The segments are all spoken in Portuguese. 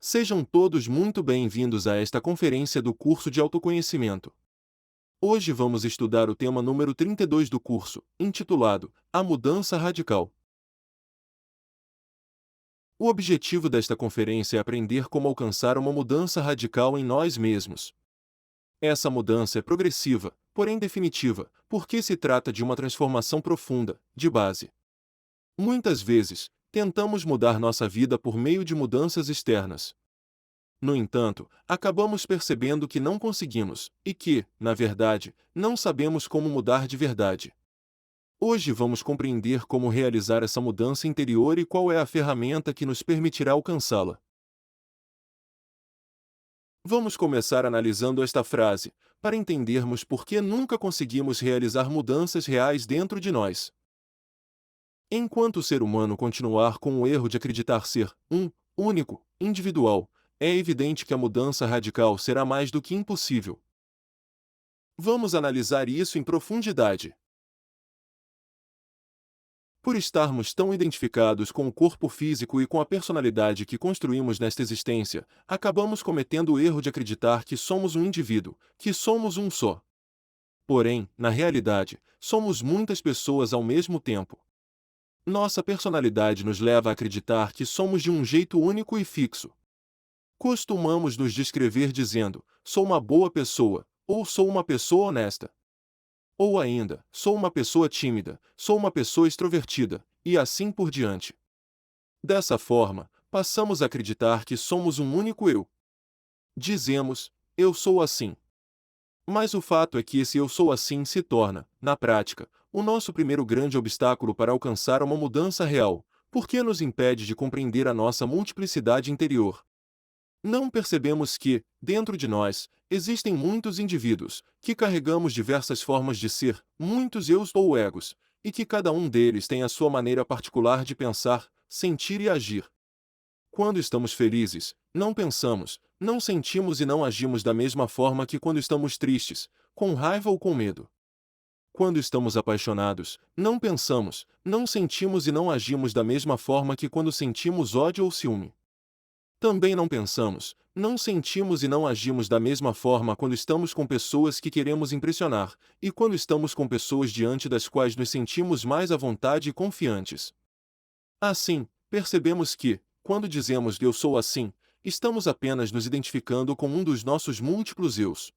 Sejam todos muito bem-vindos a esta conferência do curso de autoconhecimento. Hoje vamos estudar o tema número 32 do curso, intitulado A Mudança Radical. O objetivo desta conferência é aprender como alcançar uma mudança radical em nós mesmos. Essa mudança é progressiva, porém definitiva, porque se trata de uma transformação profunda, de base. Muitas vezes, tentamos mudar nossa vida por meio de mudanças externas. No entanto, acabamos percebendo que não conseguimos, e que, na verdade, não sabemos como mudar de verdade. Hoje vamos compreender como realizar essa mudança interior e qual é a ferramenta que nos permitirá alcançá-la. Vamos começar analisando esta frase, para entendermos por que nunca conseguimos realizar mudanças reais dentro de nós. Enquanto o ser humano continuar com o erro de acreditar ser único, individual, é evidente que a mudança radical será mais do que impossível. Vamos analisar isso em profundidade. Por estarmos tão identificados com o corpo físico e com a personalidade que construímos nesta existência, acabamos cometendo o erro de acreditar que somos um indivíduo, que somos um só. Porém, na realidade, somos muitas pessoas ao mesmo tempo. Nossa personalidade nos leva a acreditar que somos de um jeito único e fixo. Costumamos nos descrever dizendo, sou uma boa pessoa, ou sou uma pessoa honesta. Ou ainda, sou uma pessoa tímida, sou uma pessoa extrovertida, e assim por diante. Dessa forma, passamos a acreditar que somos um único eu. Dizemos, eu sou assim. Mas o fato é que esse eu sou assim se torna, na prática, o nosso primeiro grande obstáculo para alcançar uma mudança real, porque nos impede de compreender a nossa multiplicidade interior. Não percebemos que, dentro de nós, existem muitos indivíduos, que carregamos diversas formas de ser, muitos eus ou egos, e que cada um deles tem a sua maneira particular de pensar, sentir e agir. Quando estamos felizes, não pensamos, não sentimos e não agimos da mesma forma que quando estamos tristes, com raiva ou com medo. Quando estamos apaixonados, não pensamos, não sentimos e não agimos da mesma forma que quando sentimos ódio ou ciúme. Também não pensamos, não sentimos e não agimos da mesma forma quando estamos com pessoas que queremos impressionar, e quando estamos com pessoas diante das quais nos sentimos mais à vontade e confiantes. Assim, percebemos que, quando dizemos eu sou assim, estamos apenas nos identificando com um dos nossos múltiplos eus.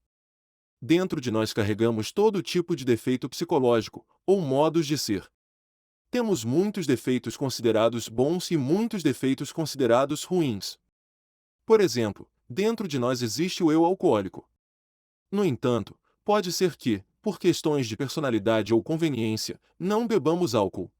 Dentro de nós carregamos todo tipo de defeito psicológico, ou modos de ser. Temos muitos defeitos considerados bons e muitos defeitos considerados ruins. Por exemplo, dentro de nós existe o eu alcoólico. No entanto, pode ser que, por questões de personalidade ou conveniência, não bebamos álcool.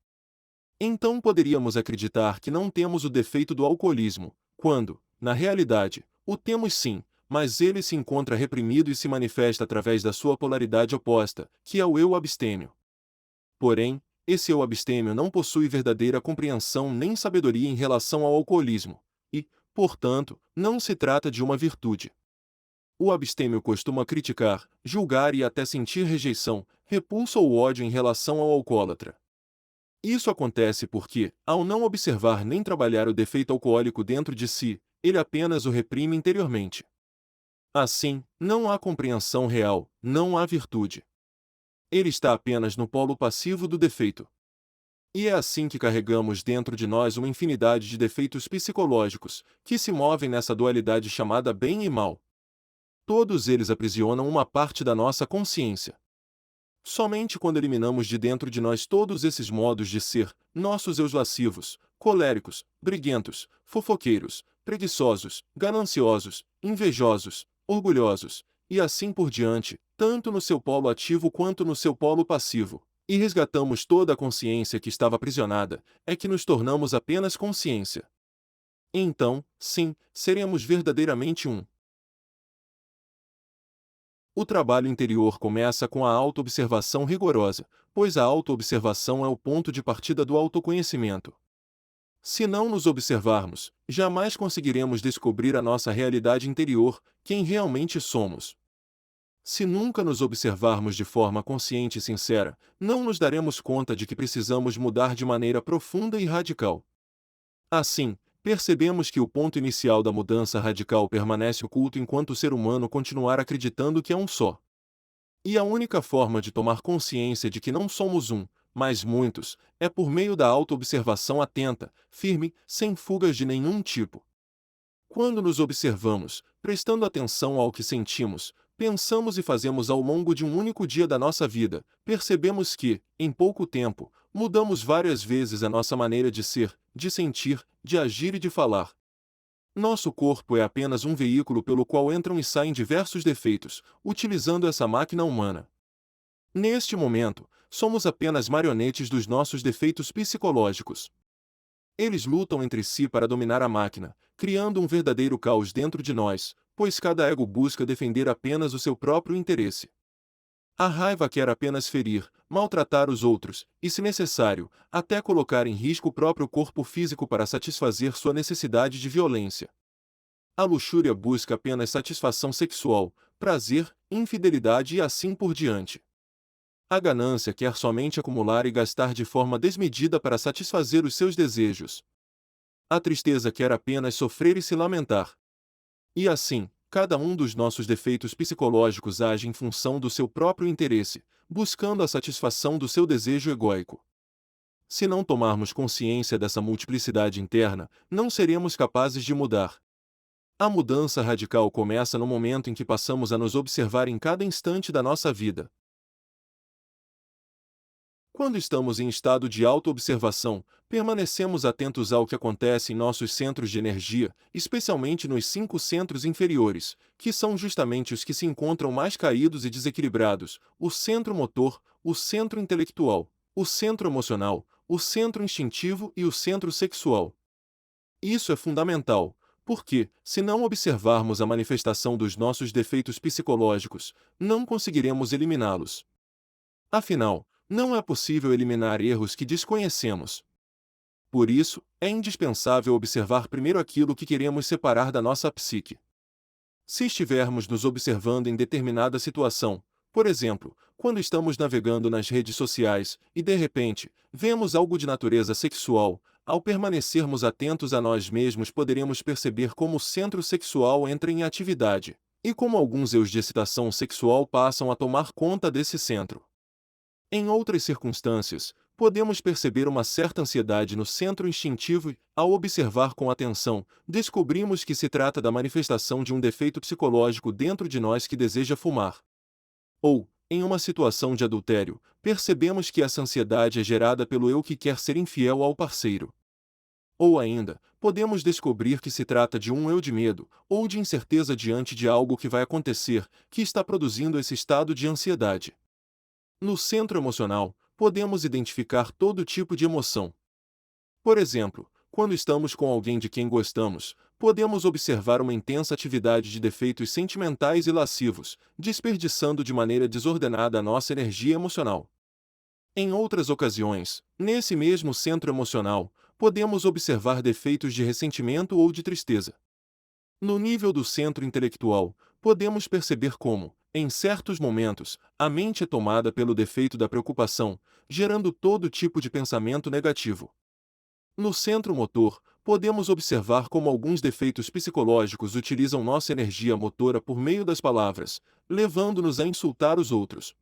Então poderíamos acreditar que não temos o defeito do alcoolismo, quando, na realidade, o temos sim, mas ele se encontra reprimido e se manifesta através da sua polaridade oposta, que é o eu abstêmio. Porém, esse eu abstêmio não possui verdadeira compreensão nem sabedoria em relação ao alcoolismo, e, portanto, não se trata de uma virtude. O abstêmio costuma criticar, julgar e até sentir rejeição, repulsa ou ódio em relação ao alcoólatra. Isso acontece porque, ao não observar nem trabalhar o defeito alcoólico dentro de si, ele apenas o reprime interiormente. Assim, não há compreensão real, não há virtude. Ele está apenas no polo passivo do defeito. E é assim que carregamos dentro de nós uma infinidade de defeitos psicológicos, que se movem nessa dualidade chamada bem e mal. Todos eles aprisionam uma parte da nossa consciência. Somente quando eliminamos de dentro de nós todos esses modos de ser, nossos eus lascivos, coléricos, briguentos, fofoqueiros, preguiçosos, gananciosos, invejosos, orgulhosos, e assim por diante, tanto no seu polo ativo quanto no seu polo passivo, e resgatamos toda a consciência que estava aprisionada, é que nos tornamos apenas consciência. Então, sim, seremos verdadeiramente um. O trabalho interior começa com a autoobservação rigorosa, pois a autoobservação é o ponto de partida do autoconhecimento. Se não nos observarmos, jamais conseguiremos descobrir a nossa realidade interior, quem realmente somos. Se nunca nos observarmos de forma consciente e sincera, não nos daremos conta de que precisamos mudar de maneira profunda e radical. Assim, percebemos que o ponto inicial da mudança radical permanece oculto enquanto o ser humano continuar acreditando que é um só. E a única forma de tomar consciência de que não somos um, mas muitos, é por meio da autoobservação atenta, firme, sem fugas de nenhum tipo. Quando nos observamos, prestando atenção ao que sentimos, pensamos e fazemos ao longo de um único dia da nossa vida, percebemos que, em pouco tempo, mudamos várias vezes a nossa maneira de ser, de sentir, de agir e de falar. Nosso corpo é apenas um veículo pelo qual entram e saem diversos defeitos, utilizando essa máquina humana. Neste momento, somos apenas marionetes dos nossos defeitos psicológicos. Eles lutam entre si para dominar a máquina, criando um verdadeiro caos dentro de nós, pois cada ego busca defender apenas o seu próprio interesse. A raiva quer apenas ferir, maltratar os outros, e, se necessário, até colocar em risco o próprio corpo físico para satisfazer sua necessidade de violência. A luxúria busca apenas satisfação sexual, prazer, infidelidade e assim por diante. A ganância quer somente acumular e gastar de forma desmedida para satisfazer os seus desejos. A tristeza quer apenas sofrer e se lamentar. E assim, cada um dos nossos defeitos psicológicos age em função do seu próprio interesse, buscando a satisfação do seu desejo egóico. Se não tomarmos consciência dessa multiplicidade interna, não seremos capazes de mudar. A mudança radical começa no momento em que passamos a nos observar em cada instante da nossa vida. Quando estamos em estado de autoobservação, permanecemos atentos ao que acontece em nossos centros de energia, especialmente nos 5 centros inferiores, que são justamente os que se encontram mais caídos e desequilibrados: o centro motor, o centro intelectual, o centro emocional, o centro instintivo e o centro sexual. Isso é fundamental, porque, se não observarmos a manifestação dos nossos defeitos psicológicos, não conseguiremos eliminá-los. Afinal, não é possível eliminar erros que desconhecemos. Por isso, é indispensável observar primeiro aquilo que queremos separar da nossa psique. Se estivermos nos observando em determinada situação, por exemplo, quando estamos navegando nas redes sociais e, de repente, vemos algo de natureza sexual, ao permanecermos atentos a nós mesmos poderemos perceber como o centro sexual entra em atividade, e como alguns eus de excitação sexual passam a tomar conta desse centro. Em outras circunstâncias, podemos perceber uma certa ansiedade no centro instintivo e, ao observar com atenção, descobrimos que se trata da manifestação de um defeito psicológico dentro de nós que deseja fumar. Ou, em uma situação de adultério, percebemos que essa ansiedade é gerada pelo eu que quer ser infiel ao parceiro. Ou ainda, podemos descobrir que se trata de um eu de medo, ou de incerteza diante de algo que vai acontecer, que está produzindo esse estado de ansiedade. No centro emocional, podemos identificar todo tipo de emoção. Por exemplo, quando estamos com alguém de quem gostamos, podemos observar uma intensa atividade de defeitos sentimentais e lascivos, desperdiçando de maneira desordenada a nossa energia emocional. Em outras ocasiões, nesse mesmo centro emocional, podemos observar defeitos de ressentimento ou de tristeza. No nível do centro intelectual, podemos perceber como, em certos momentos, a mente é tomada pelo defeito da preocupação, gerando todo tipo de pensamento negativo. No centro motor, podemos observar como alguns defeitos psicológicos utilizam nossa energia motora por meio das palavras, levando-nos a insultar os outros.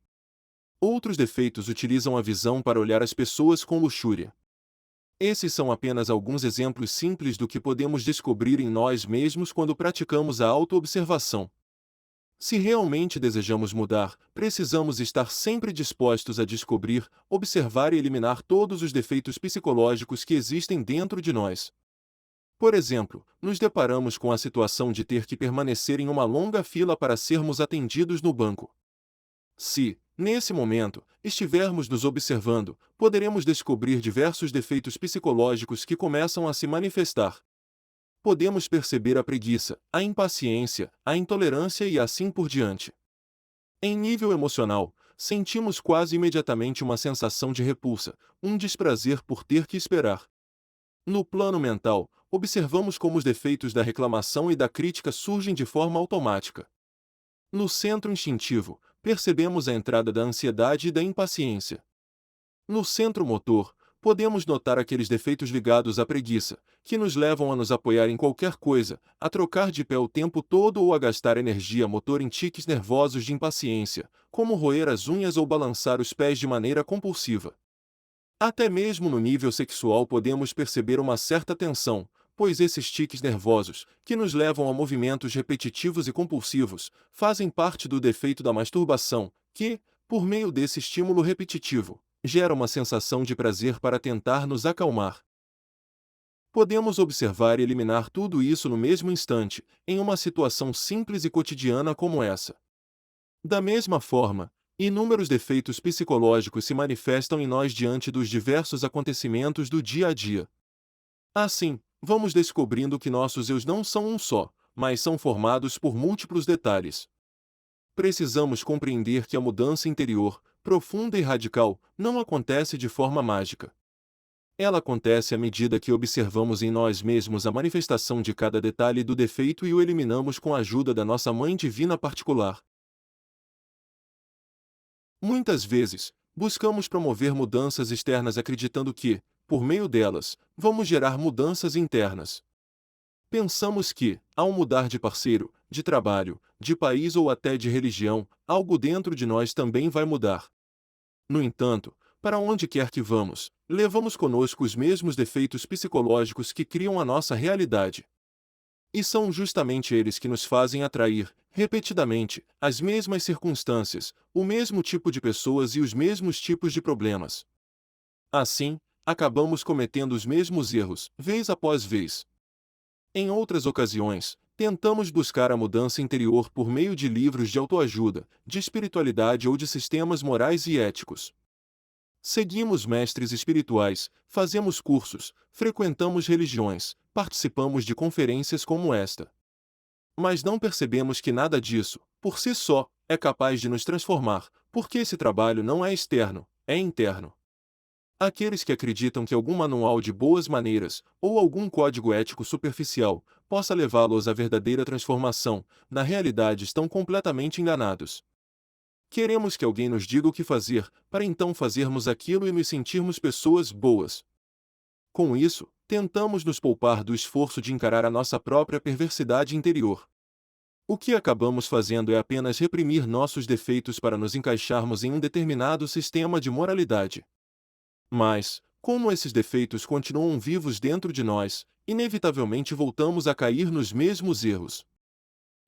Outros defeitos utilizam a visão para olhar as pessoas com luxúria. Esses são apenas alguns exemplos simples do que podemos descobrir em nós mesmos quando praticamos a autoobservação. Se realmente desejamos mudar, precisamos estar sempre dispostos a descobrir, observar e eliminar todos os defeitos psicológicos que existem dentro de nós. Por exemplo, nos deparamos com a situação de ter que permanecer em uma longa fila para sermos atendidos no banco. Se, nesse momento, estivermos nos observando, poderemos descobrir diversos defeitos psicológicos que começam a se manifestar. Podemos perceber a preguiça, a impaciência, a intolerância e assim por diante. Em nível emocional, sentimos quase imediatamente uma sensação de repulsa, um desprazer por ter que esperar. No plano mental, observamos como os defeitos da reclamação e da crítica surgem de forma automática. No centro instintivo, percebemos a entrada da ansiedade e da impaciência. No centro motor, podemos notar aqueles defeitos ligados à preguiça, que nos levam a nos apoiar em qualquer coisa, a trocar de pé o tempo todo ou a gastar energia motor em tiques nervosos de impaciência, como roer as unhas ou balançar os pés de maneira compulsiva. Até mesmo no nível sexual podemos perceber uma certa tensão, pois esses tiques nervosos, que nos levam a movimentos repetitivos e compulsivos, fazem parte do defeito da masturbação, que, por meio desse estímulo repetitivo, gera uma sensação de prazer para tentar nos acalmar. Podemos observar e eliminar tudo isso no mesmo instante, em uma situação simples e cotidiana como essa. Da mesma forma, inúmeros defeitos psicológicos se manifestam em nós diante dos diversos acontecimentos do dia a dia. Assim, vamos descobrindo que nossos eus não são um só, mas são formados por múltiplos detalhes. Precisamos compreender que a mudança interior, profunda e radical, não acontece de forma mágica. Ela acontece à medida que observamos em nós mesmos a manifestação de cada detalhe do defeito e o eliminamos com a ajuda da nossa Mãe Divina particular. Muitas vezes, buscamos promover mudanças externas acreditando que, por meio delas, vamos gerar mudanças internas. Pensamos que, ao mudar de parceiro, de trabalho, de país ou até de religião, algo dentro de nós também vai mudar. No entanto, para onde quer que vamos, levamos conosco os mesmos defeitos psicológicos que criam a nossa realidade. E são justamente eles que nos fazem atrair, repetidamente, as mesmas circunstâncias, o mesmo tipo de pessoas e os mesmos tipos de problemas. Assim, acabamos cometendo os mesmos erros, vez após vez. Em outras ocasiões, tentamos buscar a mudança interior por meio de livros de autoajuda, de espiritualidade ou de sistemas morais e éticos. Seguimos mestres espirituais, fazemos cursos, frequentamos religiões, participamos de conferências como esta. Mas não percebemos que nada disso, por si só, é capaz de nos transformar, porque esse trabalho não é externo, é interno. Aqueles que acreditam que algum manual de boas maneiras, ou algum código ético superficial, possa levá-los à verdadeira transformação, na realidade estão completamente enganados. Queremos que alguém nos diga o que fazer, para então fazermos aquilo e nos sentirmos pessoas boas. Com isso, tentamos nos poupar do esforço de encarar a nossa própria perversidade interior. O que acabamos fazendo é apenas reprimir nossos defeitos para nos encaixarmos em um determinado sistema de moralidade. Mas, como esses defeitos continuam vivos dentro de nós, inevitavelmente voltamos a cair nos mesmos erros.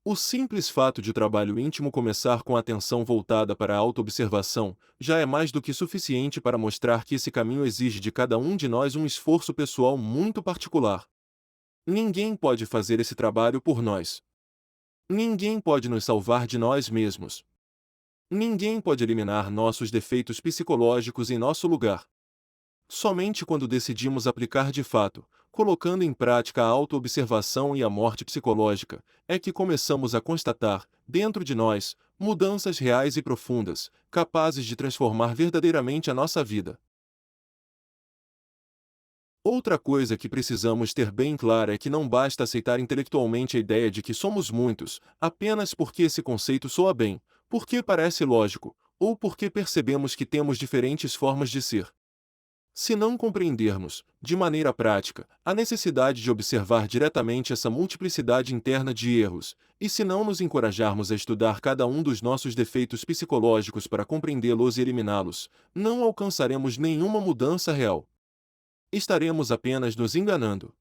O simples fato de o trabalho íntimo começar com a atenção voltada para a autoobservação, já é mais do que suficiente para mostrar que esse caminho exige de cada um de nós um esforço pessoal muito particular. Ninguém pode fazer esse trabalho por nós. Ninguém pode nos salvar de nós mesmos. Ninguém pode eliminar nossos defeitos psicológicos em nosso lugar. Somente quando decidimos aplicar de fato, colocando em prática a autoobservação e a morte psicológica, é que começamos a constatar, dentro de nós, mudanças reais e profundas, capazes de transformar verdadeiramente a nossa vida. Outra coisa que precisamos ter bem clara é que não basta aceitar intelectualmente a ideia de que somos muitos, apenas porque esse conceito soa bem, porque parece lógico, ou porque percebemos que temos diferentes formas de ser. Se não compreendermos, de maneira prática, a necessidade de observar diretamente essa multiplicidade interna de erros, e se não nos encorajarmos a estudar cada um dos nossos defeitos psicológicos para compreendê-los e eliminá-los, não alcançaremos nenhuma mudança real. Estaremos apenas nos enganando.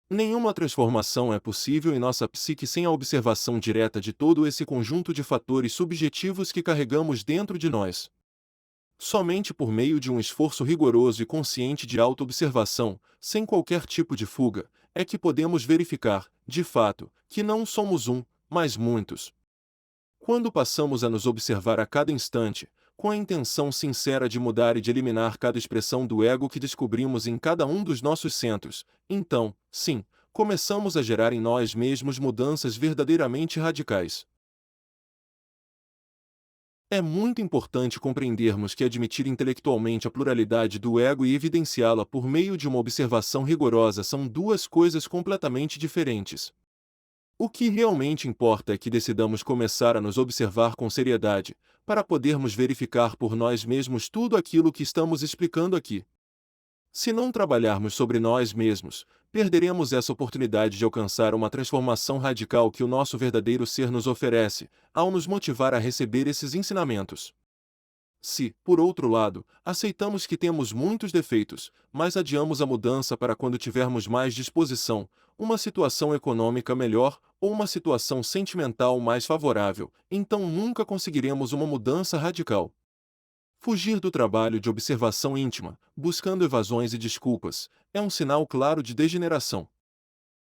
Nenhuma transformação é possível em nossa psique sem a observação direta de todo esse conjunto de fatores subjetivos que carregamos dentro de nós. Somente por meio de um esforço rigoroso e consciente de autoobservação, sem qualquer tipo de fuga, é que podemos verificar, de fato, que não somos um, mas muitos. Quando passamos a nos observar a cada instante, com a intenção sincera de mudar e de eliminar cada expressão do ego que descobrimos em cada um dos nossos centros, então, sim, começamos a gerar em nós mesmos mudanças verdadeiramente radicais. É muito importante compreendermos que admitir intelectualmente a pluralidade do ego e evidenciá-la por meio de uma observação rigorosa são duas coisas completamente diferentes. O que realmente importa é que decidamos começar a nos observar com seriedade, para podermos verificar por nós mesmos tudo aquilo que estamos explicando aqui. Se não trabalharmos sobre nós mesmos, perderemos essa oportunidade de alcançar uma transformação radical que o nosso verdadeiro ser nos oferece, ao nos motivar a receber esses ensinamentos. Se, por outro lado, aceitamos que temos muitos defeitos, mas adiamos a mudança para quando tivermos mais disposição, uma situação econômica melhor ou uma situação sentimental mais favorável, então nunca conseguiremos uma mudança radical. Fugir do trabalho de observação íntima, buscando evasões e desculpas, é um sinal claro de degeneração.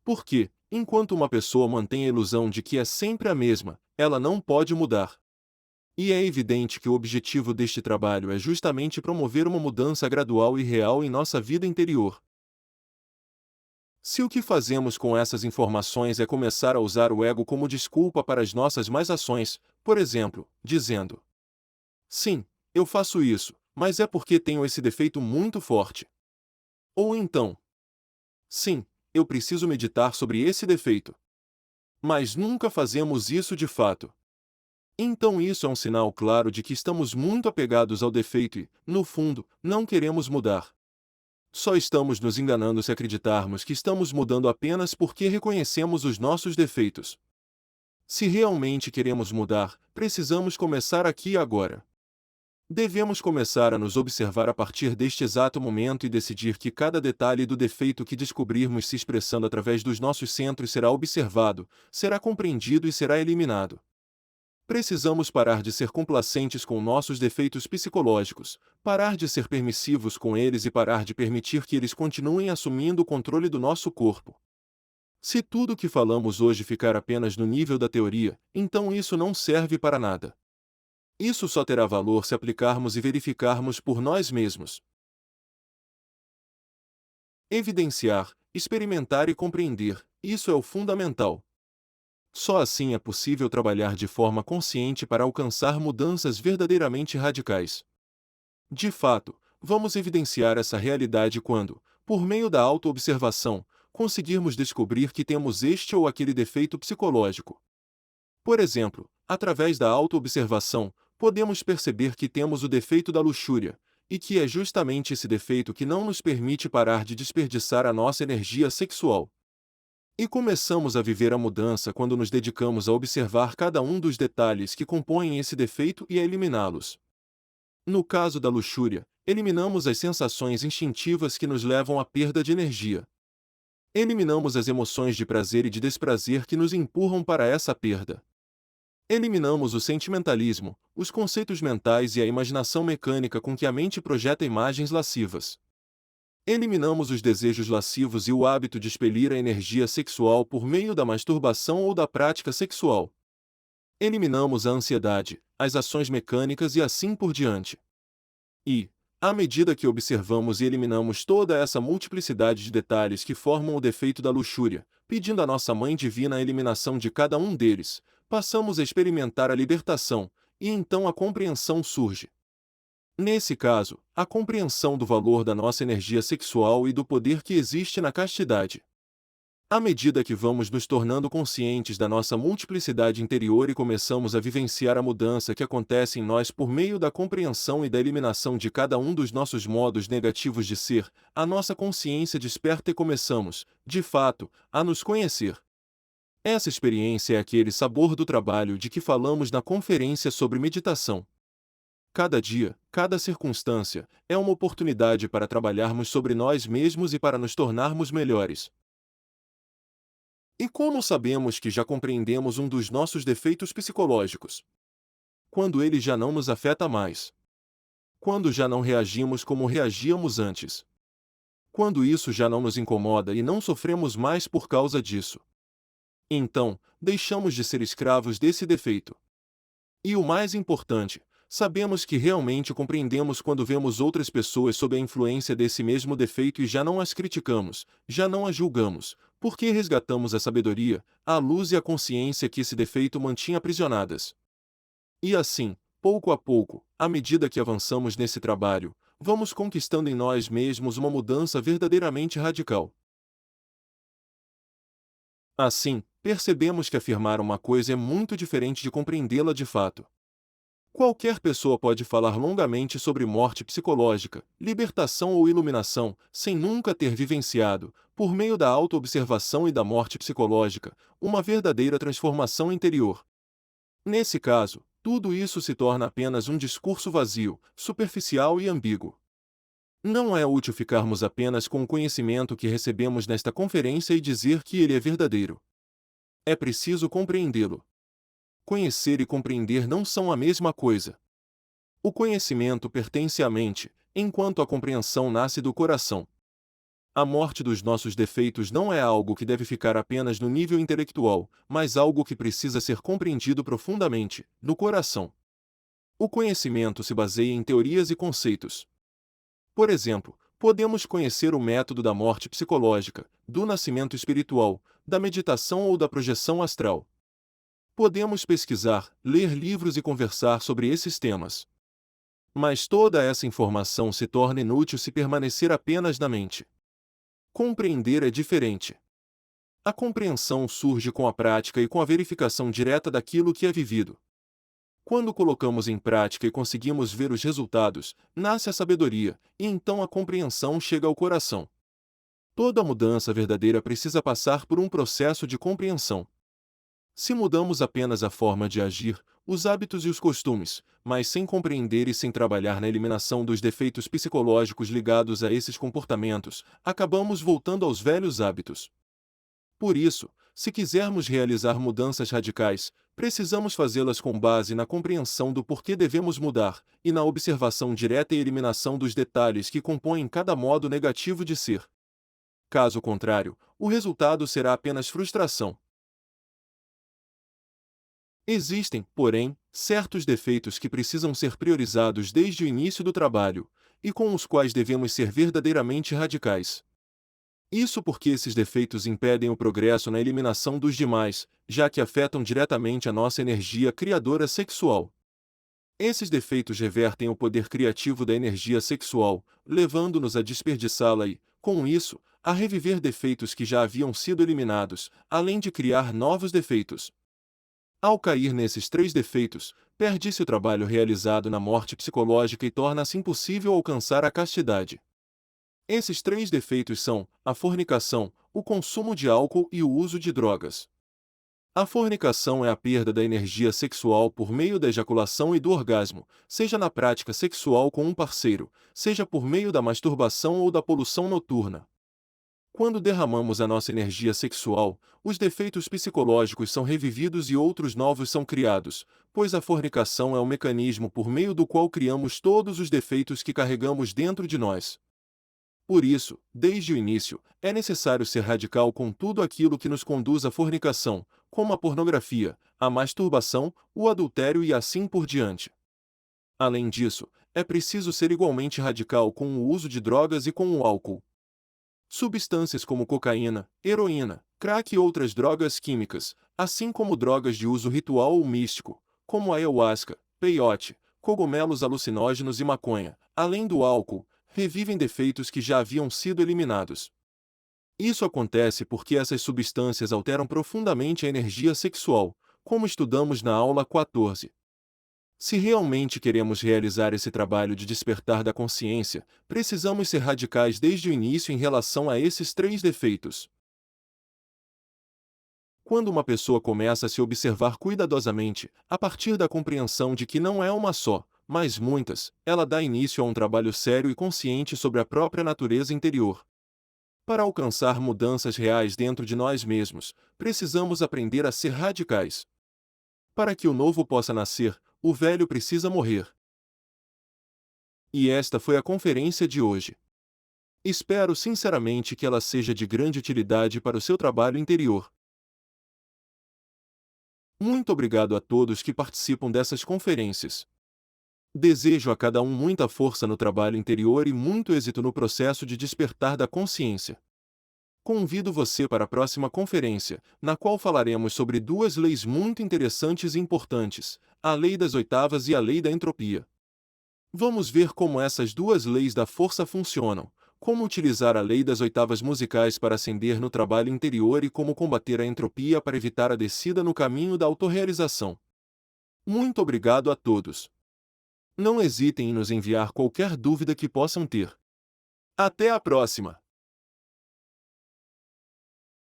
Porque, enquanto uma pessoa mantém a ilusão de que é sempre a mesma, ela não pode mudar. E é evidente que o objetivo deste trabalho é justamente promover uma mudança gradual e real em nossa vida interior. Se o que fazemos com essas informações é começar a usar o ego como desculpa para as nossas más ações, por exemplo, dizendo: sim, eu faço isso, mas é porque tenho esse defeito muito forte. Ou então: sim, eu preciso meditar sobre esse defeito. Mas nunca fazemos isso de fato. Então isso é um sinal claro de que estamos muito apegados ao defeito e, no fundo, não queremos mudar. Só estamos nos enganando se acreditarmos que estamos mudando apenas porque reconhecemos os nossos defeitos. Se realmente queremos mudar, precisamos começar aqui e agora. Devemos começar a nos observar a partir deste exato momento e decidir que cada detalhe do defeito que descobrirmos se expressando através dos nossos centros será observado, será compreendido e será eliminado. Precisamos parar de ser complacentes com nossos defeitos psicológicos, parar de ser permissivos com eles e parar de permitir que eles continuem assumindo o controle do nosso corpo. Se tudo o que falamos hoje ficar apenas no nível da teoria, então isso não serve para nada. Isso só terá valor se aplicarmos e verificarmos por nós mesmos. Evidenciar, experimentar e compreender, isso é o fundamental. Só assim é possível trabalhar de forma consciente para alcançar mudanças verdadeiramente radicais. De fato, vamos evidenciar essa realidade quando, por meio da autoobservação, conseguirmos descobrir que temos este ou aquele defeito psicológico. Por exemplo, através da autoobservação, podemos perceber que temos o defeito da luxúria, e que é justamente esse defeito que não nos permite parar de desperdiçar a nossa energia sexual. E começamos a viver a mudança quando nos dedicamos a observar cada um dos detalhes que compõem esse defeito e a eliminá-los. No caso da luxúria, eliminamos as sensações instintivas que nos levam à perda de energia. Eliminamos as emoções de prazer e de desprazer que nos empurram para essa perda. Eliminamos o sentimentalismo, os conceitos mentais e a imaginação mecânica com que a mente projeta imagens lascivas. Eliminamos os desejos lascivos e o hábito de expelir a energia sexual por meio da masturbação ou da prática sexual. Eliminamos a ansiedade, as ações mecânicas e assim por diante. E, à medida que observamos e eliminamos toda essa multiplicidade de detalhes que formam o defeito da luxúria, pedindo à nossa Mãe Divina a eliminação de cada um deles, passamos a experimentar a libertação, e então a compreensão surge. Nesse caso, a compreensão do valor da nossa energia sexual e do poder que existe na castidade. À medida que vamos nos tornando conscientes da nossa multiplicidade interior e começamos a vivenciar a mudança que acontece em nós por meio da compreensão e da eliminação de cada um dos nossos modos negativos de ser, a nossa consciência desperta e começamos, de fato, a nos conhecer. Essa experiência é aquele sabor do trabalho de que falamos na conferência sobre meditação. Cada dia, cada circunstância, é uma oportunidade para trabalharmos sobre nós mesmos e para nos tornarmos melhores. E como sabemos que já compreendemos um dos nossos defeitos psicológicos? Quando ele já não nos afeta mais. Quando já não reagimos como reagíamos antes. Quando isso já não nos incomoda e não sofremos mais por causa disso. Então, deixamos de ser escravos desse defeito. E o mais importante, sabemos que realmente compreendemos quando vemos outras pessoas sob a influência desse mesmo defeito e já não as criticamos, já não as julgamos, porque resgatamos a sabedoria, a luz e a consciência que esse defeito mantinha aprisionadas. E assim, pouco a pouco, à medida que avançamos nesse trabalho, vamos conquistando em nós mesmos uma mudança verdadeiramente radical. Assim, percebemos que afirmar uma coisa é muito diferente de compreendê-la de fato. Qualquer pessoa pode falar longamente sobre morte psicológica, libertação ou iluminação, sem nunca ter vivenciado, por meio da autoobservação e da morte psicológica, uma verdadeira transformação interior. Nesse caso, tudo isso se torna apenas um discurso vazio, superficial e ambíguo. Não é útil ficarmos apenas com o conhecimento que recebemos nesta conferência e dizer que ele é verdadeiro. É preciso compreendê-lo. Conhecer e compreender não são a mesma coisa. O conhecimento pertence à mente, enquanto a compreensão nasce do coração. A morte dos nossos defeitos não é algo que deve ficar apenas no nível intelectual, mas algo que precisa ser compreendido profundamente, no coração. O conhecimento se baseia em teorias e conceitos. Por exemplo, podemos conhecer o método da morte psicológica, do nascimento espiritual, da meditação ou da projeção astral. Podemos pesquisar, ler livros e conversar sobre esses temas. Mas toda essa informação se torna inútil se permanecer apenas na mente. Compreender é diferente. A compreensão surge com a prática e com a verificação direta daquilo que é vivido. Quando colocamos em prática e conseguimos ver os resultados, nasce a sabedoria, e então a compreensão chega ao coração. Toda mudança verdadeira precisa passar por um processo de compreensão. Se mudamos apenas a forma de agir, os hábitos e os costumes, mas sem compreender e sem trabalhar na eliminação dos defeitos psicológicos ligados a esses comportamentos, acabamos voltando aos velhos hábitos. Por isso, se quisermos realizar mudanças radicais, precisamos fazê-las com base na compreensão do porquê devemos mudar, e na observação direta e eliminação dos detalhes que compõem cada modo negativo de ser. Caso contrário, o resultado será apenas frustração. Existem, porém, certos defeitos que precisam ser priorizados desde o início do trabalho, e com os quais devemos ser verdadeiramente radicais. Isso porque esses defeitos impedem o progresso na eliminação dos demais, já que afetam diretamente a nossa energia criadora sexual. Esses defeitos revertem o poder criativo da energia sexual, levando-nos a desperdiçá-la e, com isso, a reviver defeitos que já haviam sido eliminados, além de criar novos defeitos. Ao cair nesses três defeitos, perde-se o trabalho realizado na morte psicológica e torna-se impossível alcançar a castidade. Esses três defeitos são a fornicação, o consumo de álcool e o uso de drogas. A fornicação é a perda da energia sexual por meio da ejaculação e do orgasmo, seja na prática sexual com um parceiro, seja por meio da masturbação ou da poluição noturna. Quando derramamos a nossa energia sexual, os defeitos psicológicos são revividos e outros novos são criados, pois a fornicação é o mecanismo por meio do qual criamos todos os defeitos que carregamos dentro de nós. Por isso, desde o início, é necessário ser radical com tudo aquilo que nos conduz à fornicação, como a pornografia, a masturbação, o adultério e assim por diante. Além disso, é preciso ser igualmente radical com o uso de drogas e com o álcool. Substâncias como cocaína, heroína, crack e outras drogas químicas, assim como drogas de uso ritual ou místico, como a ayahuasca, peiote, cogumelos alucinógenos e maconha, além do álcool, revivem defeitos que já haviam sido eliminados. Isso acontece porque essas substâncias alteram profundamente a energia sexual, como estudamos na aula 14. Se realmente queremos realizar esse trabalho de despertar da consciência, precisamos ser radicais desde o início em relação a esses três defeitos. Quando uma pessoa começa a se observar cuidadosamente, a partir da compreensão de que não é uma só, mas muitas, ela dá início a um trabalho sério e consciente sobre a própria natureza interior. Para alcançar mudanças reais dentro de nós mesmos, precisamos aprender a ser radicais. Para que o novo possa nascer, o velho precisa morrer. E esta foi a conferência de hoje. Espero sinceramente que ela seja de grande utilidade para o seu trabalho interior. Muito obrigado a todos que participam dessas conferências. Desejo a cada um muita força no trabalho interior e muito êxito no processo de despertar da consciência. Convido você para a próxima conferência, na qual falaremos sobre duas leis muito interessantes e importantes, a lei das oitavas e a lei da entropia. Vamos ver como essas duas leis da força funcionam, como utilizar a lei das oitavas musicais para ascender no trabalho interior e como combater a entropia para evitar a descida no caminho da autorrealização. Muito obrigado a todos. Não hesitem em nos enviar qualquer dúvida que possam ter. Até a próxima!